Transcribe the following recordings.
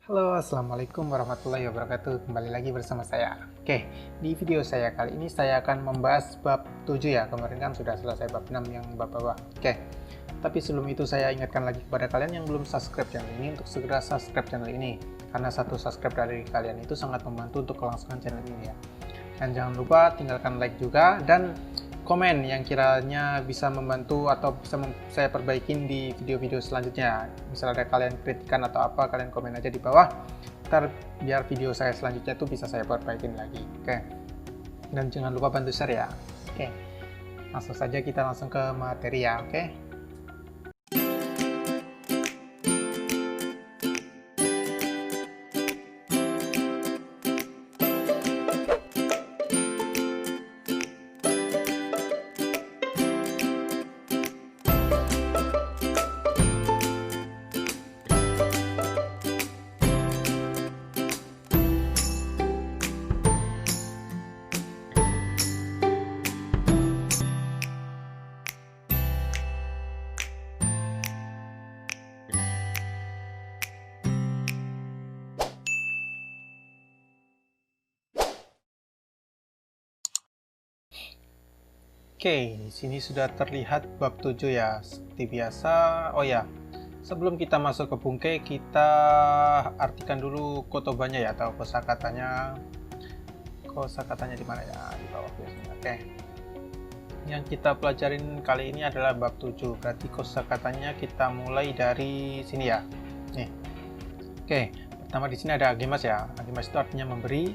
Halo, assalamualaikum warahmatullahi wabarakatuh. Kembali lagi bersama saya. Oke, di video saya kali ini saya akan membahas bab 7 ya. Kemarin kan sudah selesai bab 6 yang bab bawah. Oke, tapi sebelum itu saya ingatkan lagi kepada kalian yang belum subscribe channel ini untuk segera subscribe channel ini. Karena satu subscribe dari kalian itu sangat membantu untuk kelangsungan channel ini ya. Dan jangan lupa tinggalkan like juga dan komen yang kiranya bisa membantu atau bisa saya perbaikin di video-video selanjutnya. Misal ada kalian kritikan atau apa, kalian komen aja di bawah. Ntar biar video saya selanjutnya tuh bisa saya perbaikin lagi. Oke. Dan jangan lupa bantu share ya. Oke. Langsung saja kita langsung ke materi ya. Oke. Oke, di sini sudah terlihat bab 7 ya. Seperti biasa. Oh ya, sebelum kita masuk ke bungke, kita artikan dulu kotobanya ya, atau kosakatanya. Kosakatanya di mana ya? Di bawah biasanya. Oke. Yang kita pelajarin kali ini adalah bab 7. Berarti kosakatanya kita mulai dari sini ya. Nih. Oke, pertama di sini ada agemas ya. Agemas itu artinya memberi.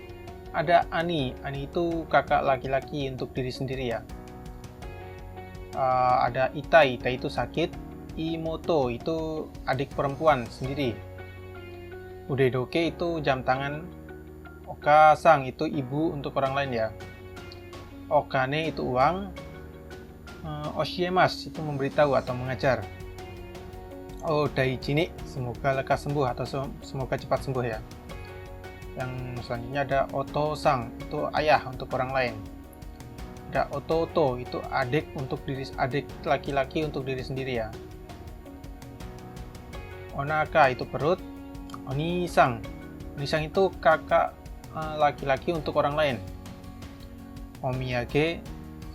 Ada ani. Ani itu kakak laki-laki untuk diri sendiri ya. Ada itai, itai itu sakit. Imoto itu adik perempuan sendiri. Udedoke itu jam tangan. Okasang itu ibu untuk orang lain ya. Okane itu uang. Oshiemas itu memberitahu atau mengajar. Daijini semoga lekas sembuh atau semoga cepat sembuh ya. Yang selanjutnya ada otosang itu ayah untuk orang lain. Ada ototo itu adik laki-laki untuk diri sendiri ya. Onaka itu perut. Onisang itu kakak laki-laki untuk orang lain. Omiyage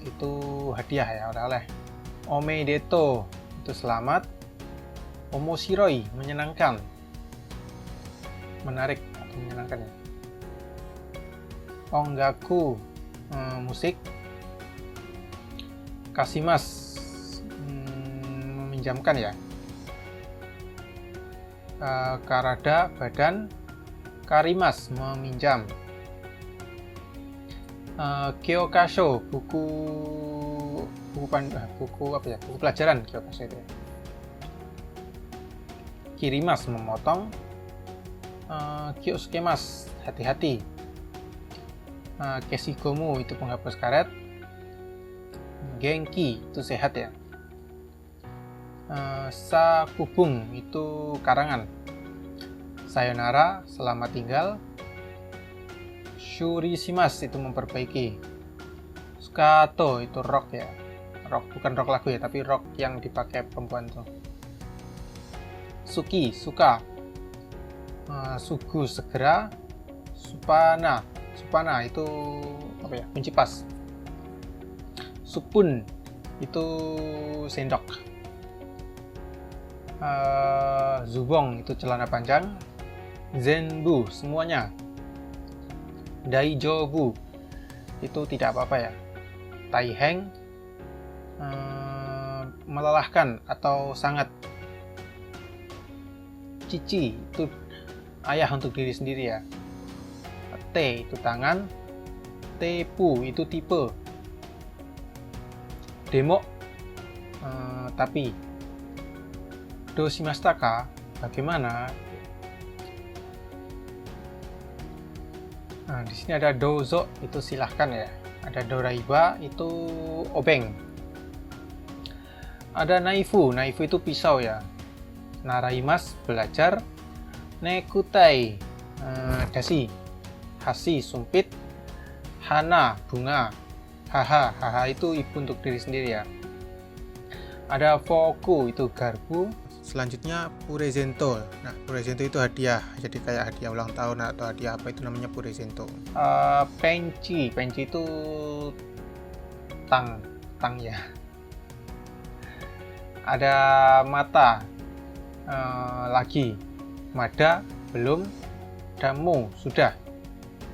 itu hadiah ya, oleh-oleh. Omedeto itu selamat. Omoshiroi menyenangkan, menarik atau menyenangkan ya. Ongaku musik. Kasimas meminjamkan ya. Karada badan. Karimas meminjam. Kyokasho buku apa ya? Buku pelajaran kyokasho itu ya. Kirimas memotong. Kyosukemas hati-hati. Keshigomu itu penghapus karet. Genki itu sehat ya. Sakubung itu karangan. Sayonara selamat tinggal. Shurishimas itu memperbaiki. Sukato itu rok ya. Rok bukan rok lagu ya, tapi rok yang dipakai perempuan tuh. Suki suka. Sugu segera. Supana itu apa ya? Kunci pas. Supun itu sendok. Zubong itu celana panjang. Zenbu semuanya. Daijobu itu tidak apa-apa ya. Taiheng melelahkan atau sangat. Cici itu ayah untuk diri sendiri ya. Te itu tangan. Tepu itu tipe. Demo tapi. Doshimashitaka bagaimana? Nah, di sini ada dozo itu silahkan ya. Ada doraiba itu obeng. Ada naifu itu pisau ya. Naraimas belajar. Nekutai dasi. Hasi sumpit. Hana bunga. Haha itu ibu untuk diri sendiri ya. Ada foku itu garpu. Selanjutnya purezento. Nah, purezento itu hadiah, jadi kayak hadiah ulang tahun atau hadiah apa itu namanya purezento. Penci itu tang ya. Ada mata, lagi, mada belum, damu sudah.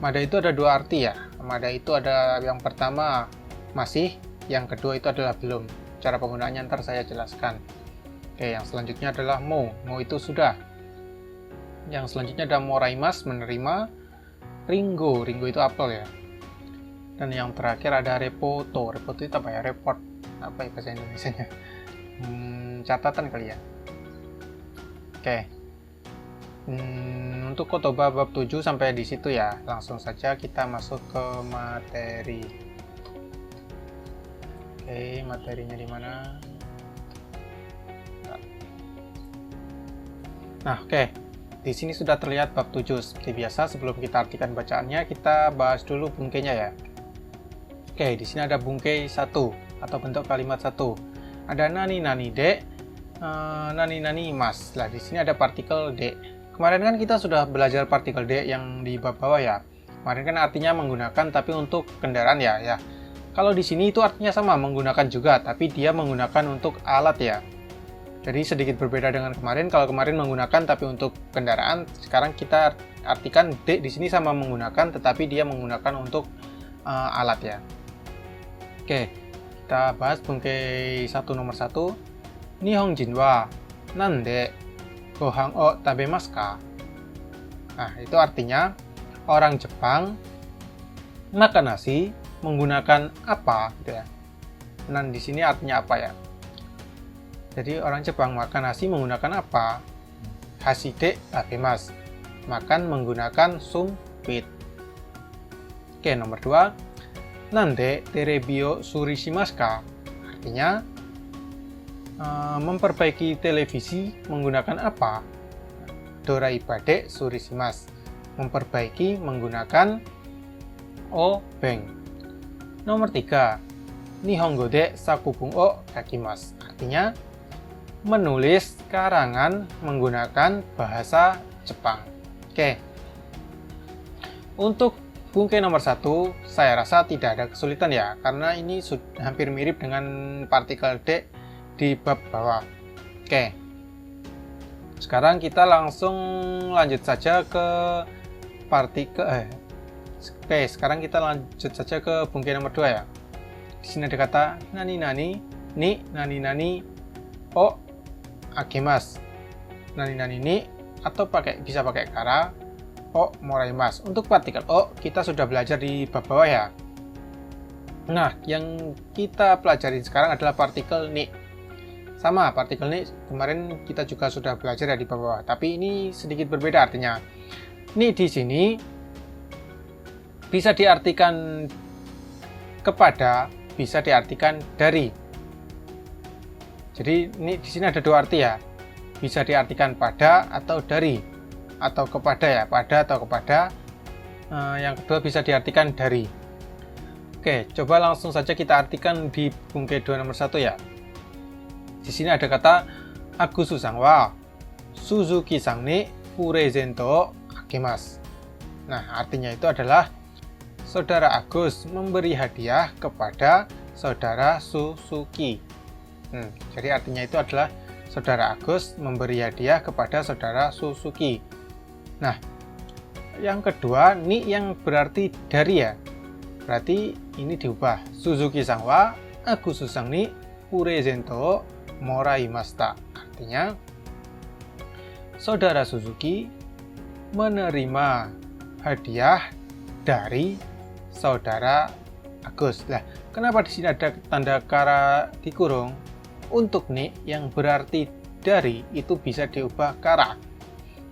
Mada itu ada dua arti ya. Mada itu ada yang pertama masih, yang kedua itu adalah belum. Cara penggunaannya ntar saya jelaskan. Oke, yang selanjutnya adalah mo itu sudah. Yang selanjutnya ada moraimas, menerima. Ringo itu apel ya. Dan yang terakhir ada repoto itu apa ya, report apa ya bahasa Indonesianya, catatan kali ya. Oke, untuk kotoba bab 7 sampai di situ ya. Langsung saja kita masuk ke materi. Oke, materinya di mana? Nah, oke. Di sini sudah terlihat bab 7. Seperti biasa, sebelum kita artikan bacaannya, kita bahas dulu bungkainya ya. Oke, di sini ada bungkai 1 atau bentuk kalimat 1. Ada nani de, nani mas. Nah, di sini ada partikel de. Kemarin kan kita sudah belajar partikel de yang di bab bawah ya. Kemarin kan artinya menggunakan tapi untuk kendaraan ya. Kalau di sini itu artinya sama, menggunakan juga, tapi dia menggunakan untuk alat ya. Jadi sedikit berbeda dengan kemarin. Kalau kemarin menggunakan tapi untuk kendaraan, sekarang kita artikan D di sini sama menggunakan, tetapi dia menggunakan untuk alat ya. Oke, kita bahas bungkai 1 nomor 1. Nihongjin wa nande gohan o tabemasu ka? Nah, itu artinya orang Jepang makan nasi menggunakan apa gitu ya. Nan di sini artinya apa ya? Jadi orang Jepang makan nasi menggunakan apa? Hashide tabemas. Makan menggunakan sumpit. Oke, nomor 2. Nande terebi o surishimasu ka? Artinya memperbaiki televisi menggunakan apa? Doraibade surishimasu. Memperbaiki menggunakan obeng. Nomor 3. Nihongo de sakubung o kakimasu. Artinya menulis karangan menggunakan bahasa Jepang. Oke. Untuk bungkai nomor 1, saya rasa tidak ada kesulitan ya, karena ini hampir mirip dengan partikel D di bab bawah. Oke. Sekarang kita langsung lanjut saja ke partikel Oke, sekarang kita lanjut saja ke bungkai nomor 2 ya. Di sini ada kata nani nani o agemas. Nani ni atau bisa pakai kara o moraimas. Untuk partikel o kita sudah belajar di bab bawah ya. Nah, yang kita pelajari sekarang adalah partikel ni. Sama, partikel ni kemarin kita juga sudah belajar ya di bab bawah, tapi ini sedikit berbeda artinya. Ni di sini bisa diartikan kepada, bisa diartikan dari. Jadi ini di sini ada dua arti ya. Bisa diartikan pada atau dari, atau kepada ya, pada atau kepada. Yang kedua bisa diartikan dari. Oke, coba langsung saja kita artikan di bungkai 2 nomor 1 ya. Di sini ada kata Agusu-san wa Suzuki-san ni purezento agemasu. Nah, artinya itu adalah Saudara Agus memberi hadiah kepada Saudara Suzuki. Jadi artinya itu adalah Saudara Agus memberi hadiah kepada Saudara Suzuki. Nah, yang kedua, ni yang berarti dari ya. Berarti ini diubah. Suzuki-san wa Agusu-san ni purezento moraimashita. Artinya, Saudara Suzuki menerima hadiah dari Saudara Agus. Nah, kenapa di sini ada tanda kara dikurung? Untuk ni yang berarti dari itu bisa diubah kara.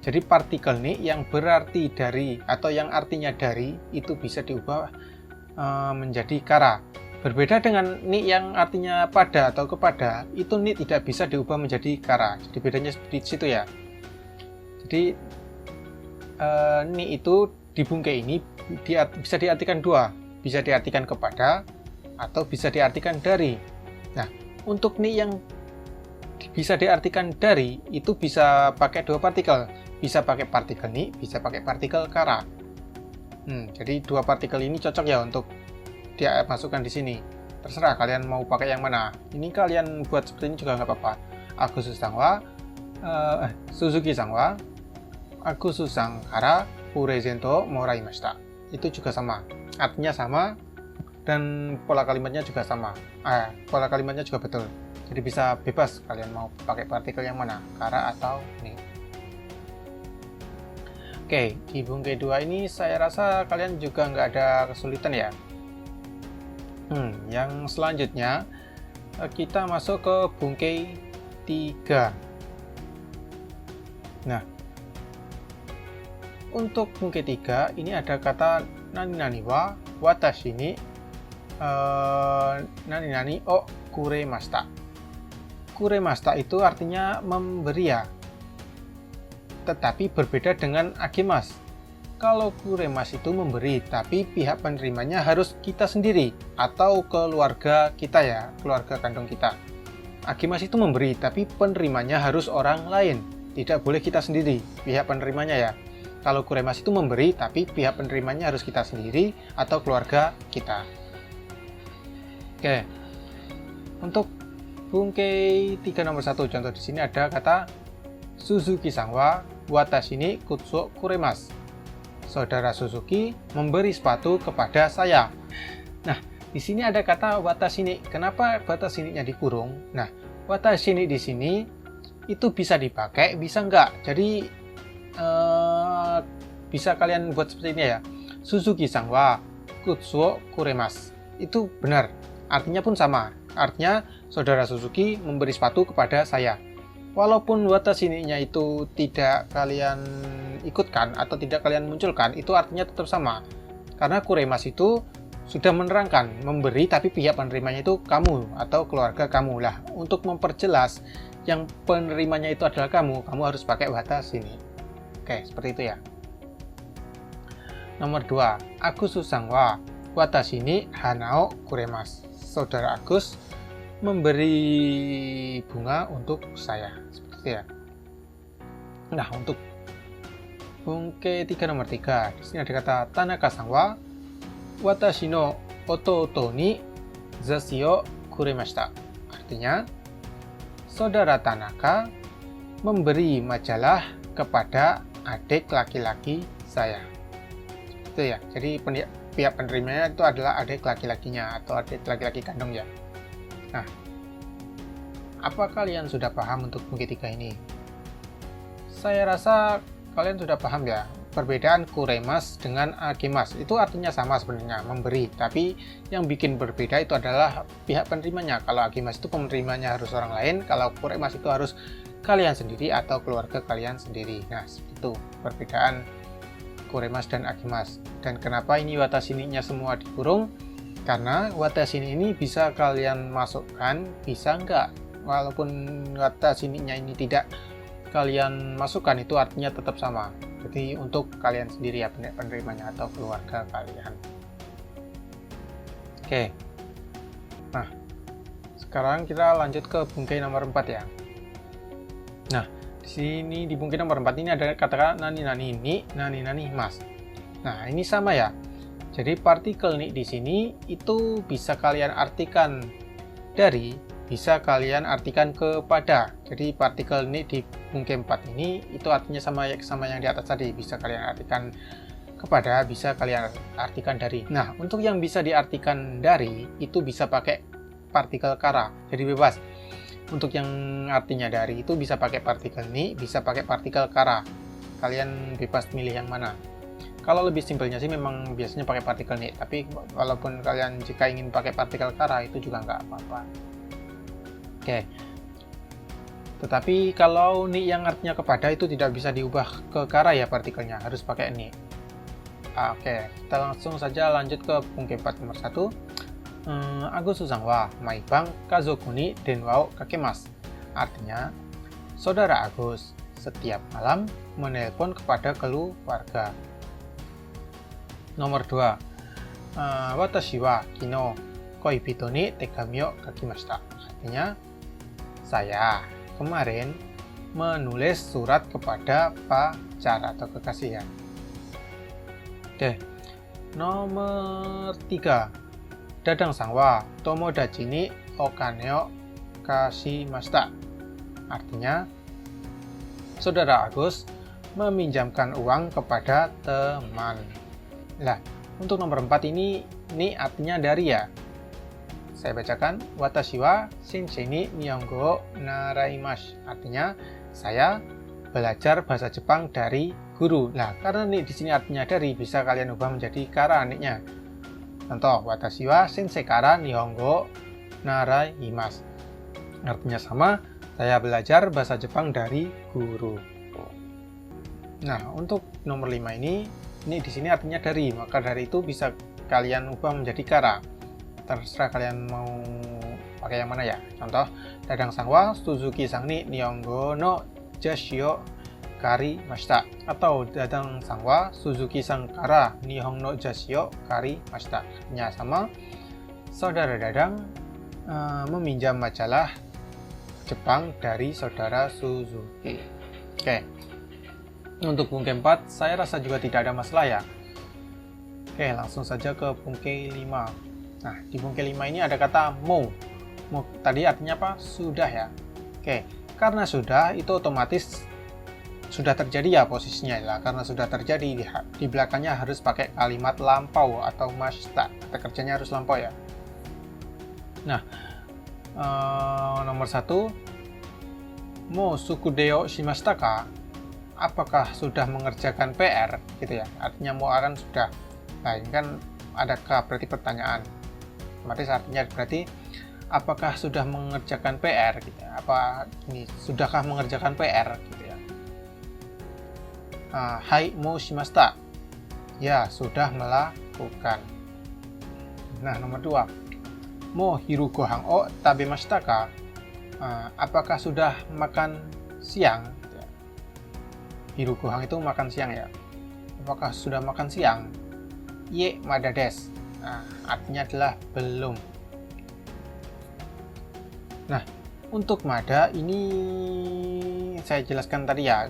Jadi partikel ni yang berarti dari atau yang artinya dari itu bisa diubah menjadi kara. Berbeda dengan ni yang artinya pada atau kepada, itu ni tidak bisa diubah menjadi kara. Jadi bedanya di situ ya. Jadi ni itu di bungkai ini bisa diartikan dua, bisa diartikan kepada atau bisa diartikan dari. Nah, untuk ni yang bisa diartikan dari itu bisa pakai dua partikel. Bisa pakai partikel ni, bisa pakai partikel kara. Jadi dua partikel ini cocok ya untuk dia masukkan di sini. Terserah kalian mau pakai yang mana. Ini kalian buat seperti ini juga nggak apa-apa. Suzuki-san wa Agusu-san kara purezento moraimashita. Itu juga sama. Artinya sama dan pola kalimatnya juga sama. Pola kalimatnya juga betul. Jadi bisa bebas kalian mau pakai partikel yang mana, kara atau ni. Oke, di bungkai 2 ini saya rasa kalian juga nggak ada kesulitan ya. Yang selanjutnya kita masuk ke bungkai 3. Nah, untuk bungkai 3 ini ada kata nani nani wa watashi ni nani nani o kuremashita. Kuremashita itu artinya memberi ya. Tetapi berbeda dengan agemas. Kalau kuremas itu memberi, tapi pihak penerimanya harus kita sendiri atau keluarga kita ya, keluarga kandung kita. Agemas itu memberi, tapi penerimanya harus orang lain, tidak boleh kita sendiri, pihak penerimanya ya. Kalau kuremas itu memberi, tapi pihak penerimanya harus kita sendiri atau keluarga kita. Oke, untuk bungkai 3 nomor 1 contoh di sini ada kata Suzuki-san wa watashi ni kutsu kuremasu. Saudara Suzuki memberi sepatu kepada saya. Nah, di sini ada kata watashi ni. Kenapa watashi ni-nya dikurung? Nah, watashi ni di sini itu bisa dipakai, bisa enggak. Jadi bisa kalian buat seperti ini ya. Suzuki-san wa kutsu kuremasu. Itu benar. Artinya pun sama. Artinya saudara Suzuki memberi sepatu kepada saya. Walaupun watashi ni-nya itu tidak kalian ikutkan atau tidak kalian munculkan, itu artinya tetap sama. Karena kuremas itu sudah menerangkan memberi, tapi pihak penerimanya itu kamu atau keluarga kamu lah. Untuk memperjelas yang penerimanya itu adalah kamu harus pakai watashi ni. Oke, seperti itu ya. Nomor 2, Agusu-san wa watashi ni hana o kuremasu. Saudara Agus memberi bunga untuk saya, seperti itu ya. Nah, untuk bungkai 3 nomor 3, di sini ada kata Tanaka-san wa watashi no ototo ni zashi o kuremashita. Artinya, saudara Tanaka memberi majalah kepada adik laki-laki saya. Itu ya. Jadi pihak penerimanya itu adalah adik laki-lakinya atau adik laki-laki kandung ya. Nah, apa kalian sudah paham untuk bungkai 3 ini? Saya rasa kalian sudah paham ya, perbedaan kuremas dengan agemas. Itu artinya sama sebenarnya, memberi. Tapi yang bikin berbeda itu adalah pihak penerimanya. Kalau agemas itu penerimanya harus orang lain, kalau kuremas itu harus kalian sendiri atau keluarga kalian sendiri. Nah, itu perbedaan kuremas dan agemas. Dan kenapa ini watashi ni-nya semua dikurung? Karena watashi ni ini bisa kalian masukkan, bisa enggak. Walaupun watashi ni-nya ini tidak kalian masukkan, itu artinya tetap sama. Jadi untuk kalian sendiri ya, penerimanya atau keluarga kalian. Oke. Nah, sekarang kita lanjut ke bungkai nomor 4 ya. Nah, di sini di bungkai nomor 4 ini ada kata nani nani ni, nani nani mas. Nah, ini sama ya. Jadi partikel ni di sini itu bisa kalian artikan dari, bisa kalian artikan kepada. Jadi partikel ni di bungkai 4 ini itu artinya sama yang di atas tadi. Bisa kalian artikan kepada, bisa kalian artikan dari. Nah, untuk yang bisa diartikan dari itu bisa pakai partikel kara. Jadi bebas. Untuk yang artinya dari itu bisa pakai partikel ni, bisa pakai partikel kara. Kalian bebas milih yang mana. Kalau lebih simpelnya sih memang biasanya pakai partikel ni, tapi walaupun kalian jika ingin pakai partikel kara itu juga nggak apa-apa. Oke. Tetapi kalau ni yang artinya kepada itu tidak bisa diubah ke kara ya partikelnya, harus pakai ni. Oke, kita langsung saja lanjut ke bungkai 4 nomor 1. Agusu-san wa maiban kazoku ni denwa o kakemasu. Artinya, saudara Agus setiap malam menelpon kepada keluarga. Nomor 2, watashi wa kino koibito ni tekami o kakimashita. Artinya, saya kemarin menulis surat kepada pacar atau kekasih ya. Oke, nomor 3. Dadang sangwa tomodachi ni okane o kashimashita. Artinya, Saudara Agus meminjamkan uang kepada teman. Nah, untuk nomor 4 ini artinya dari ya. Saya bacakan, watashi wa sensei ni nihongo o naraimasu. Artinya, saya belajar bahasa Jepang dari guru. Nah, karena ni di sini artinya dari, bisa kalian ubah menjadi kara niknya. Contoh, watashi wa sensei kara nihongo o naraimasu. Artinya sama, saya belajar bahasa Jepang dari guru. Nah, untuk nomor 5 ini di sini artinya dari, maka dari itu bisa kalian ubah menjadi kara. Terserah kalian mau pakai yang mana ya. Contoh, dadang sangwa Suzuki sang ni nihongo no jashi o karimashita. Atau dadang sangwa Suzuki sang kara nihon no jashi o karimashita. Artinya sama, saudara Dadang meminjam majalah Jepang dari saudara Suzuki. Oke. Untuk bungke 4, saya rasa juga tidak ada masalah ya. Oke, langsung saja ke bungke 5. Nah, di bungke 5 ini ada kata mo. Mo tadi artinya apa? Sudah ya. Oke, karena sudah itu otomatis sudah terjadi ya posisinya ya. Karena sudah terjadi di belakangnya harus pakai kalimat lampau atau mashita. Kata kerjanya harus lampau ya. Nah, nomor 1, mo sukudeo shimashita ka? Apakah sudah mengerjakan PR gitu ya. Artinya mo akan sudah. Nah, ini kan ada ka berarti pertanyaan. Otomatis artinya berarti apakah sudah mengerjakan PR gitu ya. Apa ini sudahkah mengerjakan PR gitu ya. Hai mo shimashita. Ya, sudah melakukan. Nah, nomor 2. Mo hiru gohan o tabemashita ka? Apakah sudah makan siang? Gitu ya. Hiru gohan itu makan siang ya. Apakah sudah makan siang? Ye mada desu. Nah, artinya adalah belum. Nah, untuk mada ini saya jelaskan tadi ya.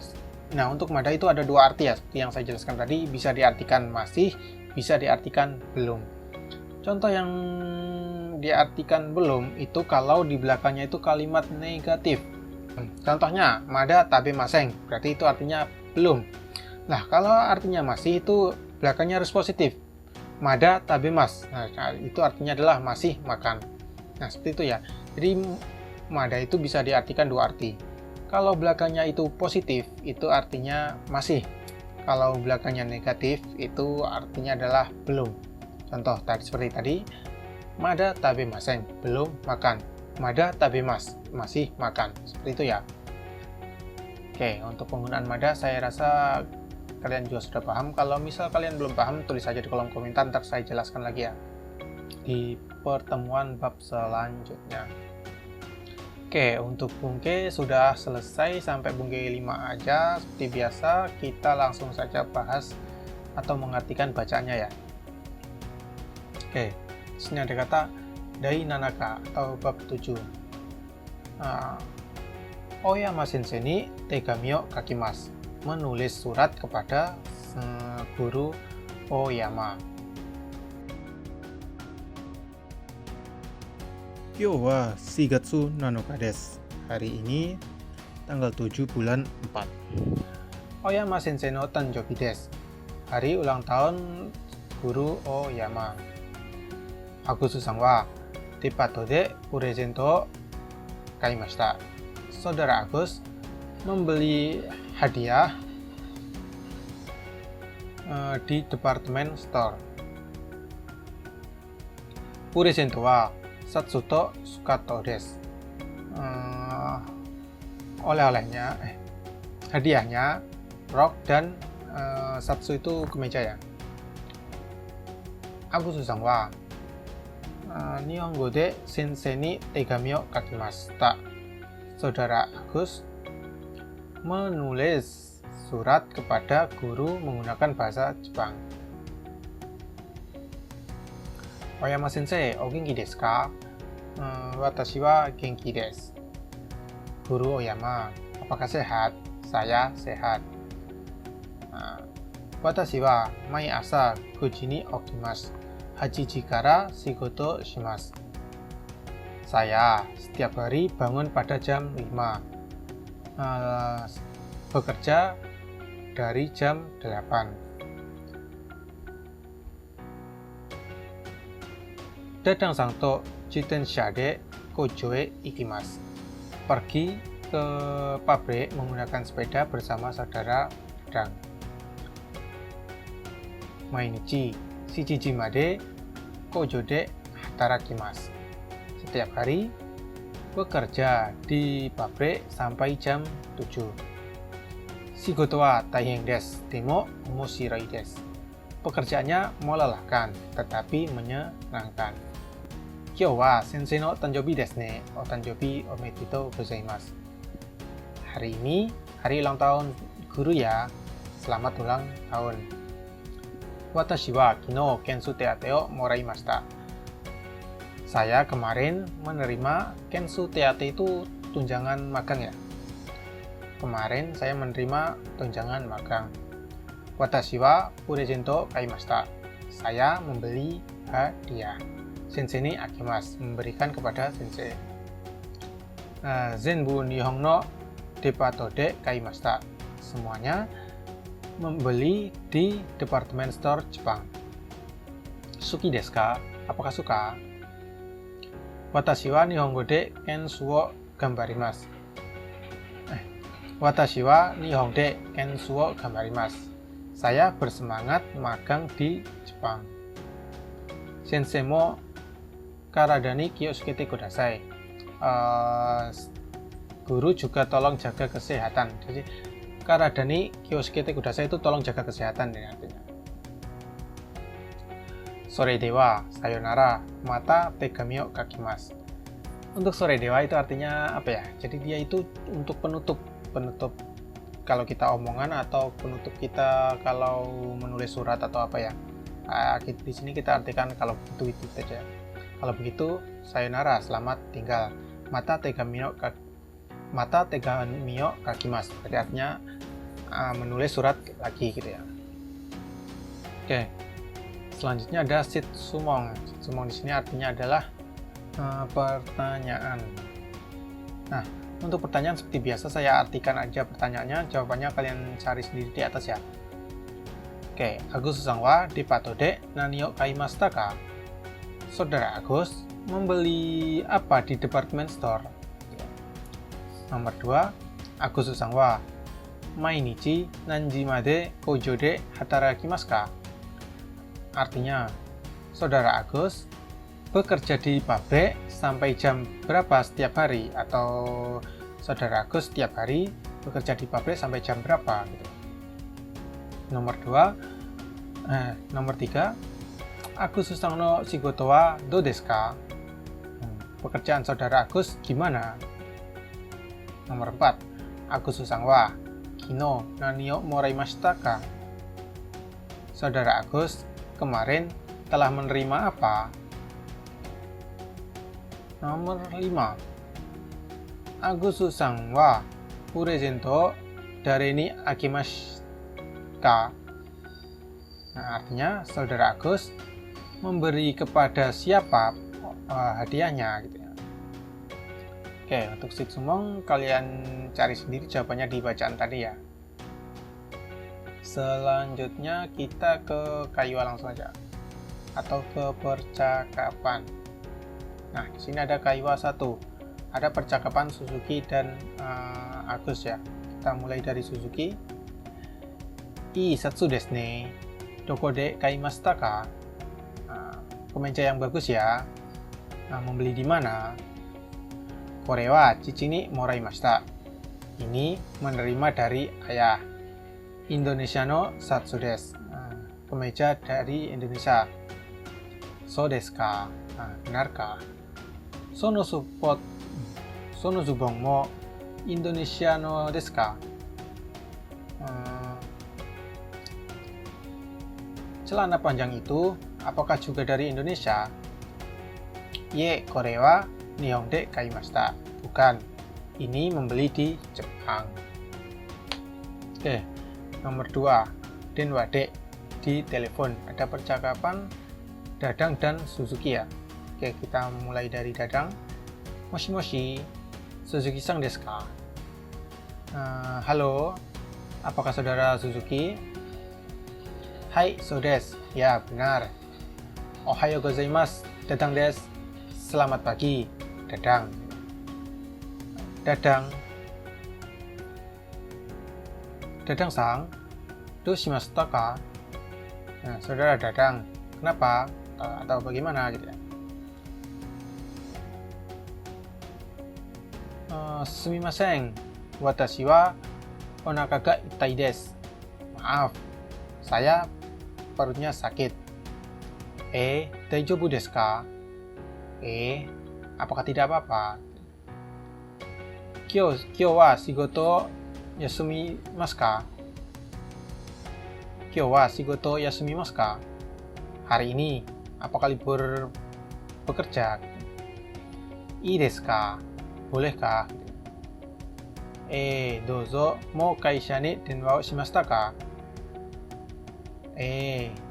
Nah, untuk mada itu ada 2 arti ya. Seperti yang saya jelaskan tadi, bisa diartikan masih, bisa diartikan belum. Contoh yang diartikan belum itu kalau di belakangnya itu kalimat negatif. Contohnya, mada tabemasen, berarti itu artinya belum. Nah, kalau artinya masih itu belakangnya harus positif. Mada tabemas. Nah, itu artinya adalah masih makan. Nah, seperti itu ya. Jadi, mada itu bisa diartikan 2 arti. Kalau belakangnya itu positif, itu artinya masih. Kalau belakangnya negatif, itu artinya adalah belum. Contoh tadi seperti tadi, mada tabemasen, belum makan. Mada tabemas, masih makan. Seperti itu ya. Oke, untuk penggunaan mada saya rasa kalian juga sudah paham. Kalau misal kalian belum paham, tulis saja di kolom komentar, ntar saya jelaskan lagi ya di pertemuan bab selanjutnya. Oke, untuk bungke sudah selesai sampai bungke 5 aja. Seperti biasa, kita langsung saja bahas atau mengartikan bacaannya ya. Oke, sini ada kata dai nanaka atau bab 7. Oyama sensei ni tegami o kakimasu. Menulis surat kepada guru Oyama. Kyou wa 4 gatsu 7 desu. Hari ini tanggal 7 bulan 4. Oyama sensei no tanjobi desu. Hari ulang tahun guru Oyama. Agus-san wa depato de presento o kaimashita. Saudara Agus membeli hadiah di departemen store. Presento wa satsu to sukato desu. Oleh-olehnya, hadiahnya rok dan satsu itu kemeja ya. Agus-san wa nihongo de sensei ni tegami o kakimashita. Saudara Agus menulis surat kepada guru menggunakan bahasa Jepang. Oyama sensei, o genki desu ka? Watashi wa genki desu. Guru Oyama, apakah sehat? Saya sehat. Watashi wa mai asa 9 ni okimasu. 8 ji kara shigoto shimasu. Saya setiap hari bangun pada jam 5. Bekerja dari jam 8. Dadang Santo jitensha de kojo e ikimasu. Pergi ke pabrik menggunakan sepeda bersama saudara Dadang. Mainichi shichiji made kojo de hatarakimasu. Setiap hari bekerja di pabrik sampai jam 7. Shigoto wa taihen desu, demo omoshiroi desu. Pekerjaannya melelahkan, tetapi menyenangkan. Kyou wa sensei no tanjobi desu ne. O tanjobi omedetou gozaimasu. Hari ini hari ulang tahun guru ya. Selamat ulang tahun. Watashi wa kino kensu teate o moraimashita. Saya kemarin menerima kensu teate, itu tunjangan magang ya. Kemarin saya menerima tunjangan magang. Watashi wa purezento kaimashita. Saya membeli hadiah. Sensei ni akimasu, memberikan kepada sensei. Zenbu nihon no depato de kaimashita. Semuanya membeli di department store Jepang. Suki desu ka? Apakah suka? Watashi wa nihongo de kensu wo gambarimasu. Watashi wa nihon de kensu wo gambarimasu. Saya bersemangat magang di Jepang. Sensei mo karada ni kiyoshikete kudasai. Guru juga tolong jaga kesehatan. Jadi karada ni kiyoshikete kudasai itu tolong jaga kesehatan ya artinya. Sore dewa sayonara mata tegami o kakimasu. Untuk sore dewa itu artinya apa ya? Jadi dia itu untuk penutup kalau kita omongan atau penutup kita kalau menulis surat atau apa ya. Di sini kita artikan kalau begitu itu saja. Kalau begitu sayonara, selamat tinggal. Mata tegami o kakimasu. Berarti artinya menulis surat lagi gitu ya. Oke. Selanjutnya ada shitsumon. Shitsumon di sini artinya adalah pertanyaan. Nah, untuk pertanyaan seperti biasa saya artikan aja pertanyaannya, jawabannya kalian cari sendiri di atas ya. Oke, Agus-san wa depato de nani o kaimashita ka? Saudara Agus membeli apa di department store? Nomor 2, Agus-san wa mainichi nanji made kojo de hatarakimasu ka? Artinya, Saudara Agus bekerja di pabrik sampai jam berapa setiap hari? Atau Saudara Agus setiap hari bekerja di pabrik sampai jam berapa? Gitu. Nomor 3, Agus-san no shigoto wa dou desu ka? Pekerjaan Saudara Agus gimana? Nomor 4, Agus-san wa kino nani o moraimashita ka? Saudara Agus kemarin telah menerima apa? Nomor 5, Agus-san wa purezento dare ni akimasu ka? Nah, artinya Saudara Agus memberi kepada siapa hadiahnya gitu ya. Oke, untuk shitsumon kalian cari sendiri jawabannya di bacaan tadi ya. Selanjutnya kita ke kaiwa langsung aja atau ke percakapan. Nah, di sini ada kaiwa 1. Ada percakapan Suzuki dan Agus ya. Kita mulai dari Suzuki. Ii satsu desu ne. Doko de kaimashita ka? Kemeja yang bagus ya. Membeli di mana? Kore wa chichi ni moraimashita. Ini menerima dari ayah. Indonesia no satsu desu. Kemeja dari Indonesia. So desu ka? Benarkah? Sono zubon mo Indonesia no desu ka? Celana panjang itu apakah juga dari Indonesia? Ie, kore wa Nihon de kaimashita. Bukan, ini membeli di Jepang. Oke, nomor 2, denwa de, di telepon. Ada percakapan Dadang dan Suzuki ya. Oke, kita mulai dari Dadang. Moshi moshi, Suzuki-san desu ka? Halo, apakah saudara Suzuki? Hai, so desu. Ya, benar. Ohayo gozaimasu, Dadang desu. Selamat pagi, Dadang. Dadang-san, do shimashita ka? Nah, saudara Dadang, kenapa? Atau bagaimana gitu ya? Sumimasen, watashi wa onaka ga itai desu. Maaf, saya perutnya sakit. Daijoubu desu ka? Apakah tidak apa-apa? Kyou wa shigoto yasumimasu ka? Kyou wa shigoto yasumimasu ka? Hari ini, apakah libur bekerja? Ii desu ka? Bolehkah? Dozo mo kaisha ni denwa o shimashita ka?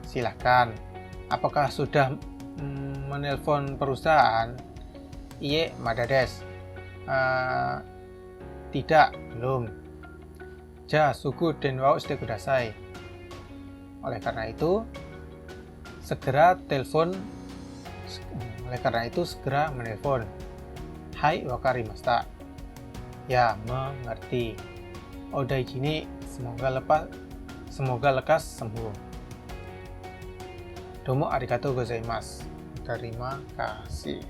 Silahkan. Apakah sudah menelpon perusahaan? Iye, mada desu. Tidak, belum. Ja, suku denwa o shite kudasai. Oleh karena itu, segera menelpon. Hai, wakarimashita. Ya, mengerti. Odaiji ni, semoga lekas sembuh. Domo arigatou gozaimasu. Terima kasih.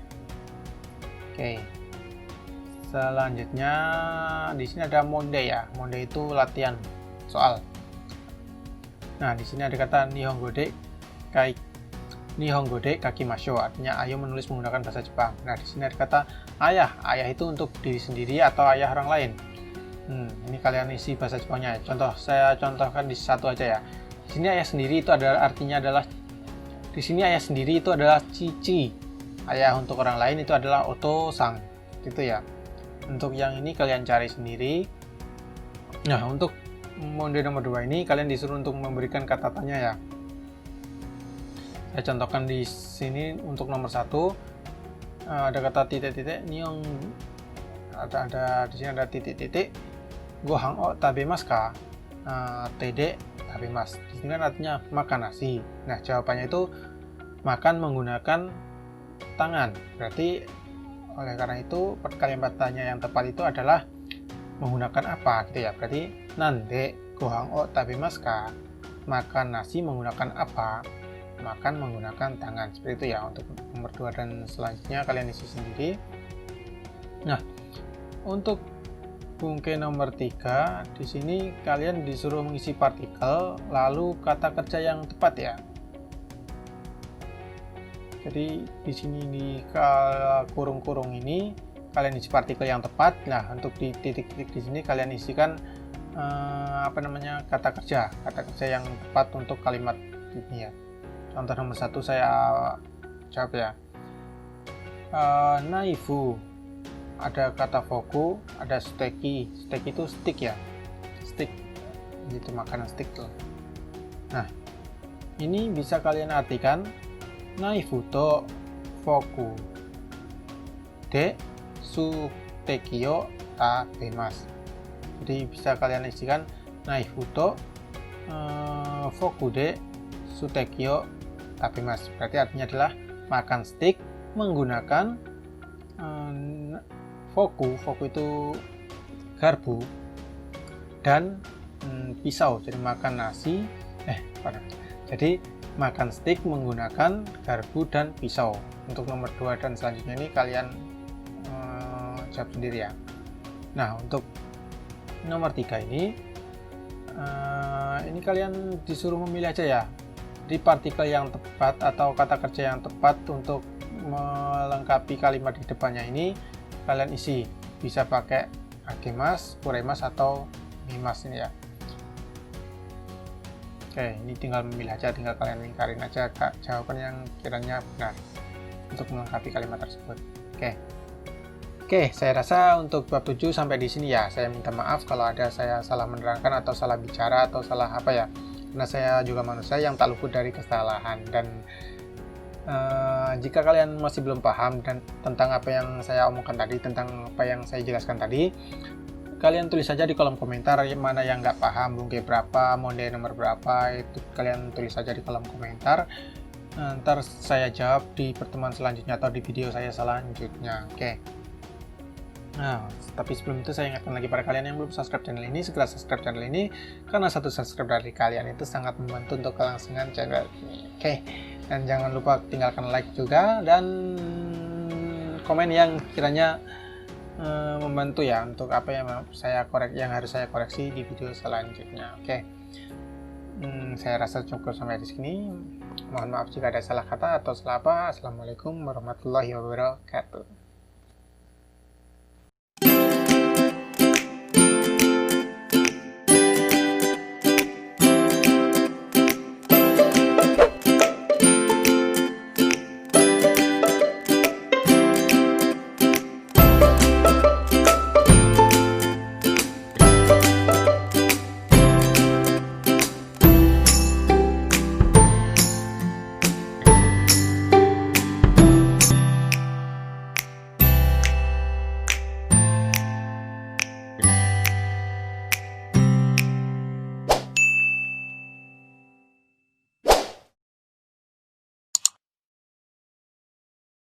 Oke. Selanjutnya di sini ada monde ya. Monde itu latihan soal. Nah, di sini ada kata Nihongo de kakimashou, artinya ayo menulis menggunakan bahasa Jepang. Nah, di sini ada kata ayah. Ayah itu untuk diri sendiri atau ayah orang lain. Ini kalian isi bahasa Jepangnya. Saya contohkan di satu aja ya. Di sini ayah sendiri itu adalah cici. Ayah untuk orang lain itu adalah oto-sang. Gitu ya. Untuk yang ini kalian cari sendiri. Nah, untuk monde nomor 2 ini kalian disuruh untuk memberikan kata tanya ya. Saya contohkan di sini untuk nomor 1 ada kata titik-titik nihong, ada di sini ada titik-titik gohan o tabemasu ka? Tede tabemasu. Di sini artinya makan nasi. Nah, jawabannya itu makan menggunakan tangan. Berarti oleh karena itu kalimat tanya yang tepat itu adalah menggunakan apa gitu ya. Berarti nande gohan o tabemasu ka? Makan nasi menggunakan apa? Makan menggunakan tangan. Seperti itu ya. Untuk nomor 2 dan selanjutnya kalian isi sendiri. Nah, untuk bungke nomor 3 di sini kalian disuruh mengisi partikel lalu kata kerja yang tepat ya. Jadi di sini di kurung-kurung ini kalian isi partikel yang tepat. Nah, untuk di titik-titik di sini kalian isikan kata kerja yang tepat untuk kalimat ini ya. Contoh nomor 1 saya jawab ya. Naifu, ada kata foku, ada steki. Steki itu stick ya. Stick, gitu makanan stick tuh. Nah, ini bisa kalian artikan naifu to foku de suteki o tabemasu. Jadi bisa kalian isikan naifu to foku de suteki o tabemasu. Berarti artinya adalah makan steak menggunakan foku itu garpu dan pisau. Jadi makan nasi jadi makan steak menggunakan garpu dan pisau. Untuk nomor 2 dan selanjutnya ini kalian jawab sendiri ya. Nah, untuk nomor 3 ini kalian disuruh memilih aja ya di partikel yang tepat atau kata kerja yang tepat untuk melengkapi kalimat di depannya ini. Kalian isi, bisa pakai agemasu, kuremasu atau mimasu ini ya. Oke, ini tinggal memilih aja, tinggal kalian lingkarin aja jawaban yang kiranya benar untuk melengkapi kalimat tersebut. Oke, Oke, saya rasa untuk bab 7 sampai di sini ya. Saya minta maaf kalau ada saya salah menerangkan atau salah bicara atau salah apa ya. Karena saya juga manusia yang tak luput dari kesalahan. Dan jika kalian masih belum paham dan tentang apa yang saya omongkan tadi, tentang apa yang saya jelaskan tadi, kalian tulis saja di kolom komentar mana yang nggak paham, bungke berapa, mode nomor berapa, itu kalian tulis saja di kolom komentar. Ntar saya jawab di pertemuan selanjutnya atau di video saya selanjutnya. Oke. Nah, tapi sebelum itu saya ingatkan lagi pada kalian yang belum subscribe channel ini, segera subscribe channel ini, karena satu subscribe dari kalian itu sangat membantu untuk kelangsungan channel ini. Oke, dan jangan lupa tinggalkan like juga, dan komen yang kiranya membantu ya, untuk apa yang harus saya koreksi di video selanjutnya. Oke, saya rasa cukup sampai di sini. Mohon maaf jika ada salah kata atau salah apa. Assalamualaikum warahmatullahi wabarakatuh.